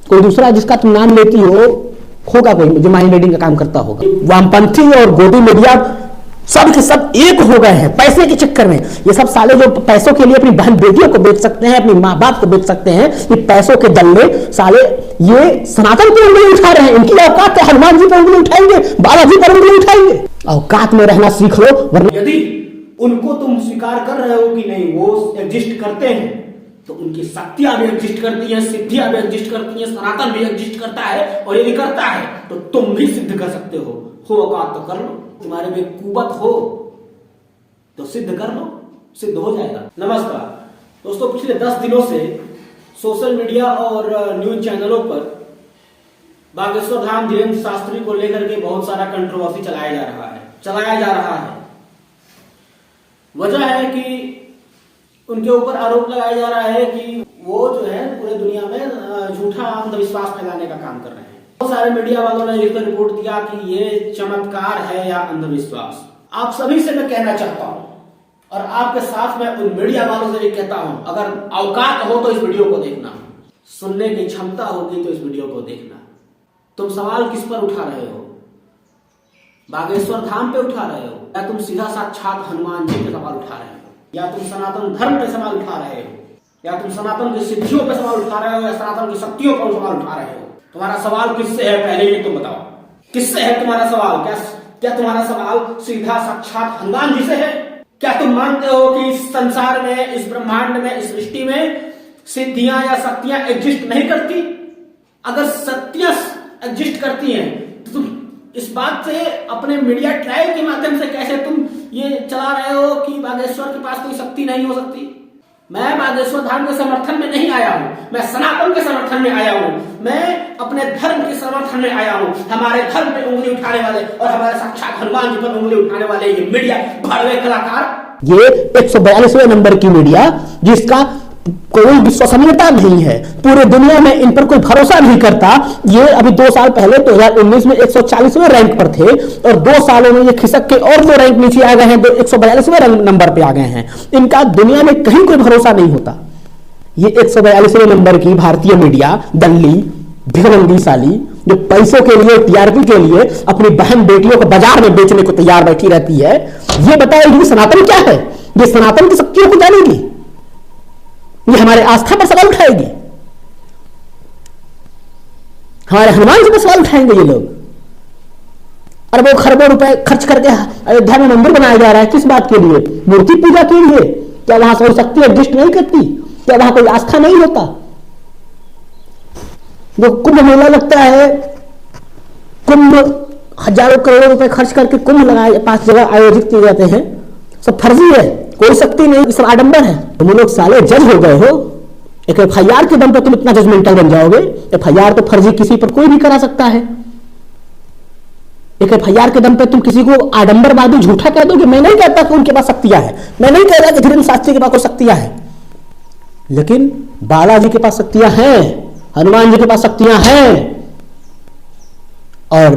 कोई दूसरा जिसका तुम नाम लेती हो होगा कोई जो माइंड रीडिंग का काम करता होगा। वामपंथी और गोदी मीडिया सब के सब एक हो गए हैं पैसे के चक्कर में। ये सब साले जो पैसों के लिए अपनी बहन बेटियों को बेच सकते हैं, अपनी माँ बाप को बेच सकते हैं, ये पैसों के दल्ले साले ये सनातन पे उंगली उठा रहे हैं। इनकी औकात है हनुमान जी पर उंगली उठाएंगे, बालाजी पर उंगली उठाएंगे। औकात में रहना सीख लो, वरना यदि उनको तुम स्वीकार कर रहे हो कि नहीं वो एग्जिस्ट करते हैं तो उनकी शक्तियां भी एग्जिस्ट करती हैं, सिद्धियां भी एग्जिस्ट करती हैं, सनातन भी एग्जिस्ट करता है। और यदि करता है तो तुम भी सिद्ध कर सकते हो औकात तो कर लो। तुम्हारे में कुवत हो तो सिद्ध कर लो, सिद्ध हो जाएगा। नमस्कार दोस्तों, पिछले 10 दिनों से सोशल मीडिया और न्यूज चैनलों पर बागेश्वर धाम धीरेन्द्र शास्त्री को लेकर के बहुत सारा कंट्रोवर्सी चलाया जा रहा है। वजह है कि उनके ऊपर आरोप लगाया जा रहा है कि वो जो है पूरे दुनिया में झूठा अंधविश्वास फैलाने का काम कर रहे हैं। बहुत सारे मीडिया वालों ने इसपर रिपोर्ट दिया कि ये चमत्कार है या अंधविश्वास। आप सभी से मैं कहना चाहता हूं और आपके साथ मैं उन मीडिया वालों से भी कहता हूं, अगर औकात हो तो इस वीडियो को देखना, सुनने की क्षमता होगी तो इस वीडियो को देखना। तुम सवाल किस पर उठा रहे हो? बागेश्वर धाम पे उठा रहे हो, या तुम सीधा साक्षात हनुमान जी पे सवाल उठा रहे हो, या तुम सनातन धर्म पे सवाल उठा रहे हो, या तुम सनातन की सिद्धियों पे सवाल उठा रहे हो, या सनातन की शक्तियों पर सवाल उठा रहे हो? तुम्हारा सवाल किससे है पहले ये तुम बताओ, किससे है तुम्हारा सवाल? क्या तुम्हारा सवाल सीधा साक्षात हनुमान जी से है? क्या तुम मानते हो कि इस संसार में, इस ब्रह्मांड में, इस सृष्टि में सिद्धियां या शक्तियां एग्जिस्ट नहीं करती? अगर शक्तियां एग्जिस्ट करती हैं तो तुम इस बात से अपने मीडिया ट्रायल के माध्यम से कैसे तुम ये चला रहे हो कि बागेश्वर के पास कोई शक्ति नहीं हो सकती? मैं बागेश्वर धाम के समर्थन में नहीं आया हूं, मैं सनातन के समर्थन में आया हूं, मैं अपने धर्म के समर्थन में आया हूं। हमारे धर्म पे उंगली उठाने वाले और हमारे साक्षात हनुमान जी पर उंगली उठाने वाले ये मीडिया भड़वे कलाकार, ये 142वें नंबर की मीडिया जिसका कोई विश्वसनीयता नहीं है, पूरे दुनिया में इन पर कोई भरोसा नहीं करता। ये अभी 2 साल पहले 2019 में 140वें रैंक पर थे और 2 सालों में ये खिसक के और 2 रैंक नीचे आ गए हैं, 142वें नंबर पे आ गए हैं। इनका दुनिया में कहीं कोई भरोसा नहीं होता। ये 142वें नंबर की भारतीय मीडिया दल्ली भिखमंगी साली जो पैसों के लिए, टीआरपी के लिए अपनी बहन बेटियों को बाजार में बेचने को तैयार बैठी रहती है, ये बताएगी सनातन क्या है, ये सनातन की शक्तियों को जानेगी, ये हमारे आस्था पर सवाल उठाएगी, हमारे हनुमान जी पर सवाल उठाएंगे। ये लोग अरबों खरबों रुपए खर्च करके अयोध्या में मंदिर बनाया जा रहा है, किस बात के लिए? मूर्ति पूजा के लिए। क्या वहां कोई शक्ति एग्जिस्ट नहीं करती? क्या वहां कोई आस्था नहीं होता? जो कुंभ मेला लगता है, कुंभ हजारों करोड़ों रुपए खर्च करके कुंभ लगाए 5 जगह आयोजित किए जाते हैं, सब फर्जी है, कोई शक्ति नहीं, सब आडंबर है। तुम लोग साले जज हो गए हो, एक एफआईआर के दम पर तुम इतना जजमेंटल बन जाओगे। एफआईआर तो फर्जी किसी पर कोई भी करा सकता है। एक एफआईआर के दम पे तुम किसी को आडंबरवादी झूठा कह दोगे। मैं नहीं कहता कि उनके पास शक्तियां है, मैं नहीं कह रहा कि धीरेन्द्र शास्त्री के पास कोई शक्तियां है, लेकिन बालाजी के पास शक्तियां हैं, हनुमान जी के पास शक्तियां हैं। और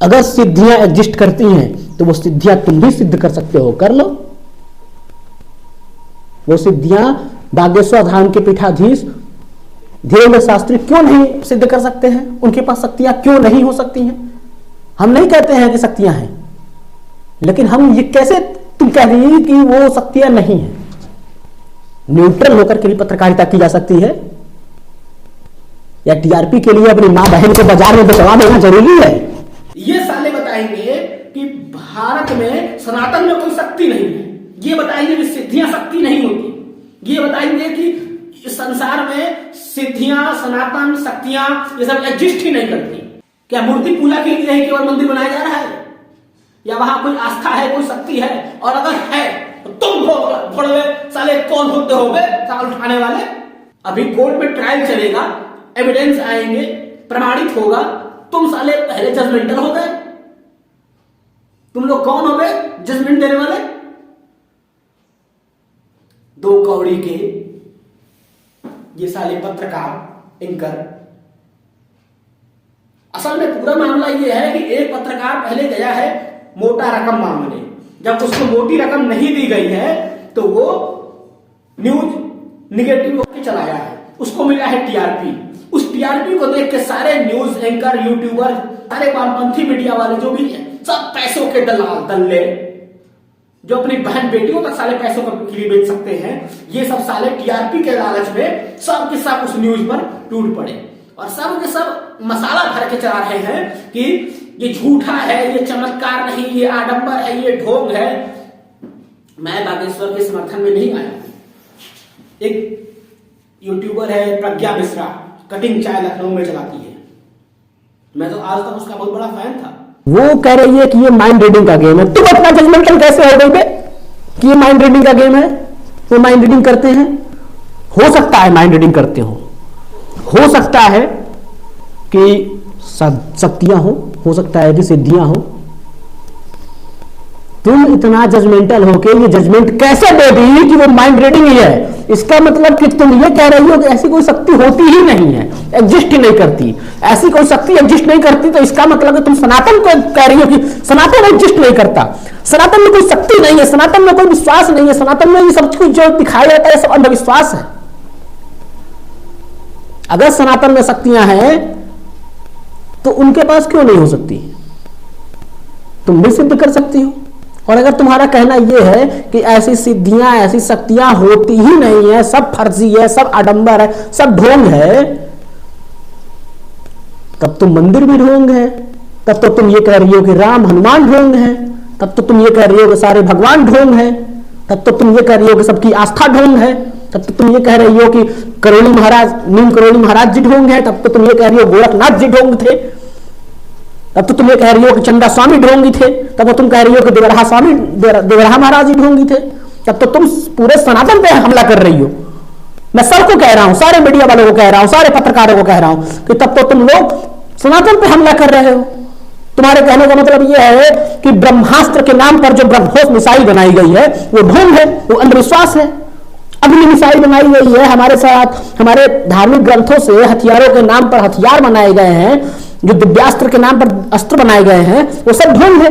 अगर सिद्धियां एग्जिस्ट करती हैं तो वो सिद्धियां तुम भी सिद्ध कर सकते हो, कर लो। वो सिद्धियां बागेश्वर धाम के पीठाधीश धीरेन्द्र शास्त्री क्यों नहीं सिद्ध कर सकते हैं? उनके पास शक्तियां क्यों नहीं हो सकती हैं? हम नहीं कहते हैं कि शक्तियां हैं, लेकिन हम ये कैसे तुम कह रही है कि वो शक्तियां नहीं है? न्यूट्रल होकर के भी पत्रकारिता की जा सकती है, या टीआरपी के लिए अपनी मां बहन को बाजार में बेचवा देना जरूरी है? ये साले बताएंगे कि भारत में सनातन में कोई शक्ति नहीं है, ये बताएंगे कि सिद्धियां शक्ति नहीं होती, ये बताएंगे कि इस संसार में सिद्धियां, सनातन शक्तियां ये सब एग्जिस्ट ही नहीं करती। क्या मूर्ति पूजा के लिए ही केवल मंदिर बनाया जा रहा है, या वहां कोई आस्था है, कोई शक्ति है? और अगर है तो तुम भोड़वे साले कौन होते हो सवाल उठाने वाले? अभी कोर्ट में ट्रायल चलेगा, एविडेंस आएंगे, प्रमाणित होगा, तुम साले पहले जजमेंटल हो गए। तुम लोग कौन हो गए जजमेंट देने वाले? 2 कौड़ी के ये साले पत्रकार, एंकर। असल में पूरा मामला ये है कि एक पत्रकार पहले गया है मोटा रकम मांगने, जब उसको मोटी रकम नहीं दी गई है तो वो न्यूज निगेटिव होकर चला गया है। उसको मिला है टीआरपी। उस टीआरपी को देख के सारे न्यूज एंकर, यूट्यूबर, सारे वामपंथी मीडिया वाले जो भी है, सब पैसों के दलाल दल्ले जो अपनी बहन बेटियों तक साले पैसों के लिए बेच सकते हैं, ये सब साले टीआरपी के लालच में सब के सब उस न्यूज पर टूट पड़े और सब के सब मसाला भर के चला रहे हैं कि ये झूठा है, ये चमत्कार नहीं, ये आडंबर है, ये ढोंग है। मैं बागेश्वर के समर्थन में नहीं आया। एक यूट्यूबर है प्रज्ञा मिश्रा, कटिंग चाय लखनऊ में चलाती है, मैं तो आज तक उसका बहुत बड़ा फैन था। वो कह रही है कि ये माइंड रीडिंग का गेम है। तुम अपना जजमेंटल कैसे हो गई बे कि ये माइंड रीडिंग का गेम है? वो माइंड रीडिंग करते हैं, हो सकता है माइंड रीडिंग करते हो सकता है कि शक्तियां हो सकता है कि सिद्धियां हो। तुम इतना जजमेंटल हो के ये जजमेंट कैसे दे दी कि वो माइंड रीडिंग ही है? इसका मतलब कि तुम ये कह रही हो कि ऐसी कोई शक्ति होती ही नहीं है, एग्जिस्ट ही नहीं करती। ऐसी कोई शक्ति एग्जिस्ट नहीं करती तो इसका मतलब है तुम सनातन को कह रही हो कि सनातन एग्जिस्ट नहीं करता, सनातन में कोई शक्ति नहीं है, सनातन में कोई विश्वास नहीं है, सनातन में ये सब कुछ जो दिखाया जाता है सब अंधविश्वास है। अगर सनातन में शक्तियां हैं तो उनके पास क्यों नहीं हो सकती? तुम भी सिद्ध कर सकती हो। और अगर तुम्हारा कहना यह है कि ऐसी सिद्धियां, ऐसी शक्तियां होती ही नहीं है, सब फर्जी है, सब आडंबर है, सब ढोंग है, तब तो मंदिर भी ढोंग है। तब तो तुम ये कह रही हो कि राम हनुमान ढोंग है, तब तो तुम ये कह रही हो कि सारे भगवान ढोंग है, तब तो तुम ये कह रही हो कि सबकी आस्था ढोंग है, तब तो तुम ये कह रही हो कि करोली महाराज, नीम करोली महाराज जी ढोंग है, तब तो तुम ये कह रही हो गोरखनाथ जी ढोंग थे, तब तो तुम ये कह रही हो कि चंदा स्वामी ढोंगी थे, तब तो तुम कह रही हो कि देवराहा महाराज जी ढोंगी थे, तब तो तुम पूरे सनातन पे हमला कर रही हो। मैं सबको कह रहा हूं, सारे मीडिया वालों को कह रहा हूं, सारे पत्रकारों को कह रहा हूं कि तब तो तुम लोग सनातन पे हमला कर रहे हो। तुम्हारे कहने का मतलब यह है कि ब्रह्मास्त्र के नाम पर जो ब्रह्मोस मिसाइल बनाई गई है वो ढोंग है, वो अंधविश्वास है। अग्नि मिसाइल बनाई गई है, हमारे साथ हमारे धार्मिक ग्रंथों से हथियारों के नाम पर हथियार बनाए गए हैं, जो दिव्यास्त्र के नाम पर अस्त्र बनाए गए हैं, वो सब ढोंग है।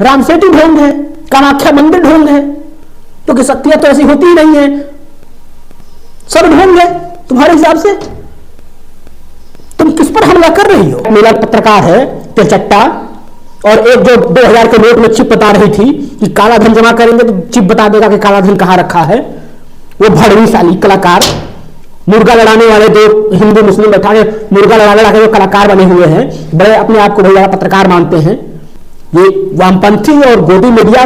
राम सेतु ढोंग है, कामाख्या मंदिर ढोंग है, क्योंकि शक्तियां तो ऐसी होती ही नहीं है, सब ढोंग है तुम्हारे हिसाब से। तुम किस पर हमला कर रही हो? मेरा पत्रकार है तेलचट्टा, और एक जो 2000 के नोट में चिप बता रही थी कि काला धन जमा करेंगे तो चिप बता देगा कि काला धन कहां रखा है। वो भड़वी साली कलाकार, मुर्गा लड़ाने वाले दो हिंदू मुस्लिम बैठा के मुर्गा लड़ा के जो कलाकार बने हुए हैं, बड़े अपने आप को भैया पत्रकार मानते हैं। ये वामपंथी और गोदी मीडिया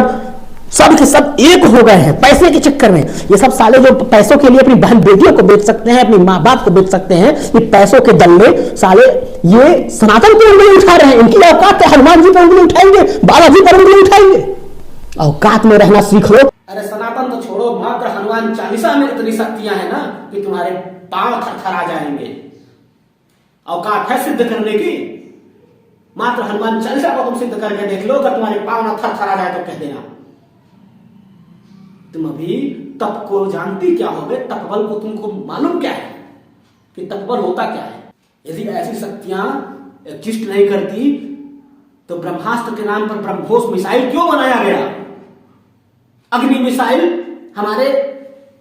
सब के सब एक हो गए हैं पैसे के चक्कर में। ये सब साले जो पैसों के लिए अपनी बहन बेटियों को बेच सकते हैं, अपनी माँ बाप को बेच सकते हैं, ये पैसों के दल्ले साले ये सनातन पर उंगली उठा रहे हैं। इनकी औकात है, हनुमान जी पर उंगली उठाएंगे, बालाजी पर उंगली उठाएंगे। औकात में रहना सीख लो। अरे सनातन तो छोड़ो, मात्र हनुमान चालीसा में इतनी शक्तियां हैं ना कि तुम्हारे पांव थरथरा जाएंगे। औकात है सिद्ध करने की, मात्र हनुमान चालीसा को तुम सिद्ध करके देख लो, अगर तुम्हारे पांव ना थरथरा जाए तो कह देना। तुम अभी तप को जानती क्या होगे? तपबल को तुमको मालूम क्या है कि तपबल होता क्या है? यदि ऐसी शक्तियां एग्जिस्ट नहीं करती तो ब्रह्मास्त्र के नाम पर ब्रह्मोस मिसाइल क्यों बनाया गया? अग्नि मिसाइल हमारे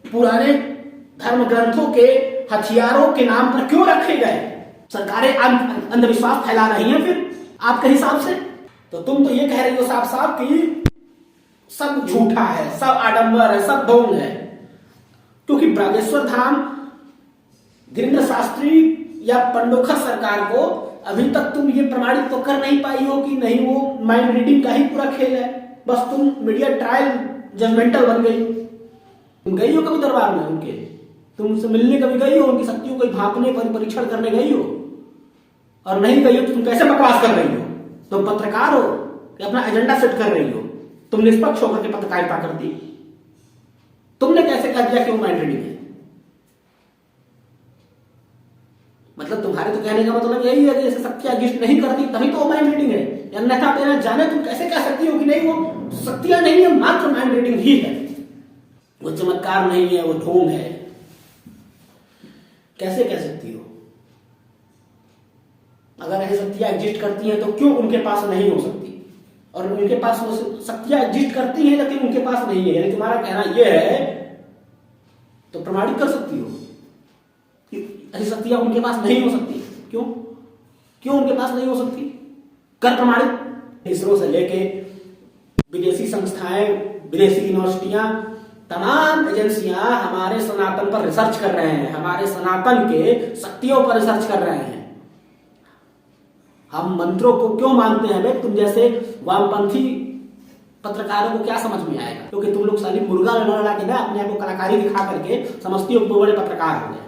पुराने धर्म ग्रंथों के हथियारों के नाम पर क्यों रखे गए? सरकारें अंधविश्वास फैला रही हैं फिर आपके हिसाब से। तो तुम तो ये कह रही हो साफ साफ कि सब झूठा है, सब आडंबर है, सब ढोंग है, क्योंकि बागेश्वर धाम धीरेन्द्र शास्त्री या पंडोखर सरकार को अभी तक तुम ये प्रमाणित तो कर नहीं पाई हो कि नहीं वो माइंड रीडिंग का ही पूरा खेल है। बस तुम मीडिया ट्रायल जजमेंटल बन गई। तुम गई हो कभी दरबार में उनके? तुम उनसे मिलने कभी गई हो? उनकी शक्तियों को भांपने परीक्षण करने गई हो? और नहीं गई हो तो तुम कैसे बकवास कर रही हो? तुम पत्रकार हो कि अपना एजेंडा सेट कर रही हो? तुम निष्पक्ष होकर के पत्रकारिता करती, तुमने कैसे कह दिया कि वो माइंड रीडिंग है? मतलब तुम्हारे तो कहने का मतलब यही है कि ऐसे शक्तियां एग्जिस्ट नहीं करती तभी तो वो माइंड रीडिंग है, अन्यथा बिना जाने तुम कैसे कह सकती हो कि नहीं वो शक्तियां नहीं है, मात्र माइंड रीडिंग ही है, वो चमत्कार नहीं है, वो ढोंग है? कैसे कह सकती हो? अगर ऐसी शक्तियां एग्जिस्ट करती हैं तो क्यों उनके पास नहीं हो सकती? और उनके पास वो शक्तियां एग्जिस्ट करती हैं लेकिन उनके पास नहीं है, यानी तुम्हारा कहना यह है तो प्रमाणित कर सकती हो। ऐसी शक्तियां उनके पास नहीं हो सकती। क्यों क्यों उनके पास नहीं हो सकती? कर प्रमाणित। इसरो से लेके विदेशी संस्थाएं, विदेशी यूनिवर्सिटियां, तमाम एजेंसियां हमारे सनातन पर रिसर्च कर रहे हैं, हमारे सनातन के शक्तियों पर रिसर्च कर रहे हैं। हम मंत्रों को क्यों मानते हैं? भाई तुम जैसे वामपंथी पत्रकारों को क्या समझ में आएगा? क्योंकि तुम लोग साली मुर्गा लड़ा के ना अपने आप को कलाकारी दिखा करके समझती हो बड़े पत्रकार हो गए।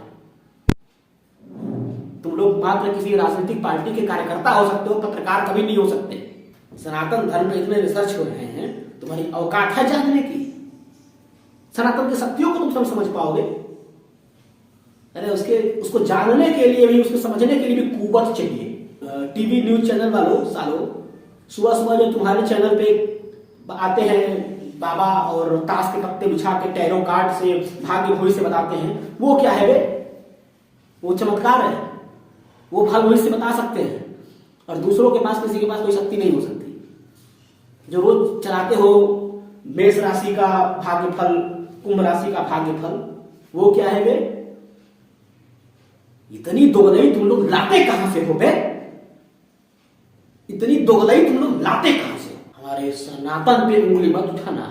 तुम लोग मात्र किसी राजनीतिक पार्टी के कार्यकर्ता हो सकते हो, पत्रकार कभी नहीं हो सकते। सनातन धर्म में इतने रिसर्च हो रहे हैं, तुम्हारी औकात है जानने की? सनातन की शक्तियों को तुम समझ पाओगे? अरे उसको जानने के लिए भी, उसको समझने के लिए भी कुवत चाहिए। टीवी न्यूज चैनल वालों सालों, सुबह सुबह जो तुम्हारे चैनल पे आते हैं बाबा और ताश के पत्ते बिछा के टैरो कार्ड से भाग्य भविष्य बताते हैं, वो क्या है वे? वो चमत्कार है, वो भाग्य भविष्य बता सकते हैं। और दूसरों के पास, किसी के पास कोई शक्ति नहीं हो सकती। जो रोज चलाते हो मेष राशि का भाग्यफल, कुंभ राशि का भाग्यफल, वो क्या है वे? इतनी दोगलई तुम लोग लाते कहां से हो बे? इतनी दोगलई तुम लोग लाते कहां से? हमारे सनातन पे उंगली मत उठाना,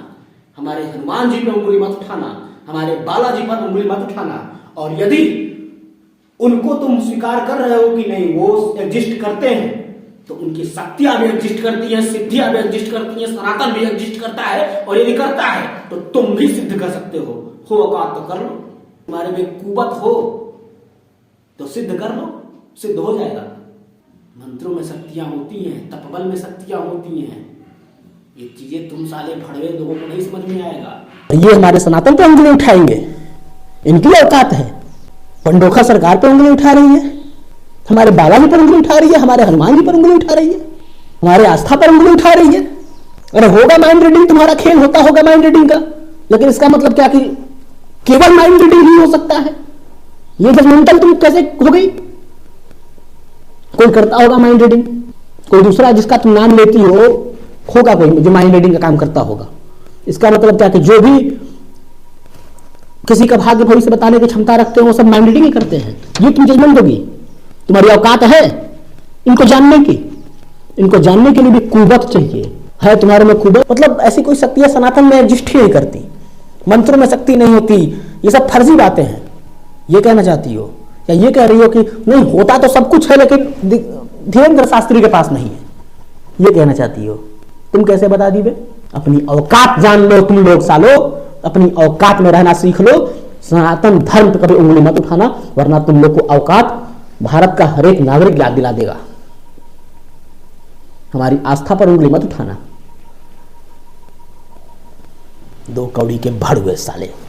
हमारे हनुमान जी पे उंगली मत उठाना, हमारे बालाजी पर उंगली मत उठाना। और यदि उनको तुम स्वीकार कर रहे हो कि नहीं वो एग्जिस्ट करते हैं, तो उनकी शक्तियां भी एग्जिस्ट करती हैं, सिद्धियां भी एग्जिस्ट करती हैं, सनातन भी एग्जिस्ट करता है। और यदि करता है तो तुम भी सिद्ध कर सकते हो औकात तो कर लो। तुम्हारे में कुवत हो तो सिद्ध कर लो, सिद्ध हो जाएगा। मंत्रों में शक्तियां होती हैं, तपबल में शक्तियां होती हैं। ये चीजें तुम साले भड़वे लोगों को नहीं समझ में आएगा। ये हमारे सनातन पे उंगली उठाएंगे, इनकी औकात है। पंडोखा सरकार पे उंगली उठा रही है, हमारे बाबा जी पर उंगली उठा रही है, हमारे हनुमान जी पर उंगली उठा रही है, हमारे आस्था पर उंगली उठा रही है। अरे होगा माइंड रीडिंग, तुम्हारा खेल होता होगा माइंड रीडिंग का, लेकिन इसका मतलब क्या कि केवल माइंड रीडिंग ही हो सकता है? ये जजमेंटल तुम कैसे हो गई? कोई करता होगा माइंड रीडिंग, कोई दूसरा जिसका तुम नाम लेती हो होगा कोई जो माइंड रीडिंग का काम करता होगा। इसका मतलब क्या कि जो भी किसी का भाग्य भविष्य बताने की क्षमता रखते हो वो सब माइंड रीडिंग ही करते हैं। ये तुम जजमेंट दोगी? तुम्हारी औकात है इनको जानने की? इनको जानने के लिए भी कुवत चाहिए। है तुम्हारे में कुवत? मतलब ऐसी कोई शक्तियां सनातन में एग्जिस्ट ही नहीं करती, मंत्रों में शक्ति नहीं होती। ये सब फर्जी बातें हैं। ये कहना चाहती हो या ये कह रही हो कि नहीं होता तो सब कुछ है लेकिन धीरेन्द्र शास्त्री के पास नहीं है? ये कहना चाहती हो? तुम कैसे बता दी बे? अपनी औकात जान लो तुम लोग सालो, अपनी औकात में रहना सीख लो। सनातन धर्म पे कभी उंगली मत उठाना, वरना तुम लोग को औकात भारत का हर एक नागरिक याद दिला देगा। हमारी आस्था पर उंगली मत उठाना। दो कौड़ी के भड़ हुए साले।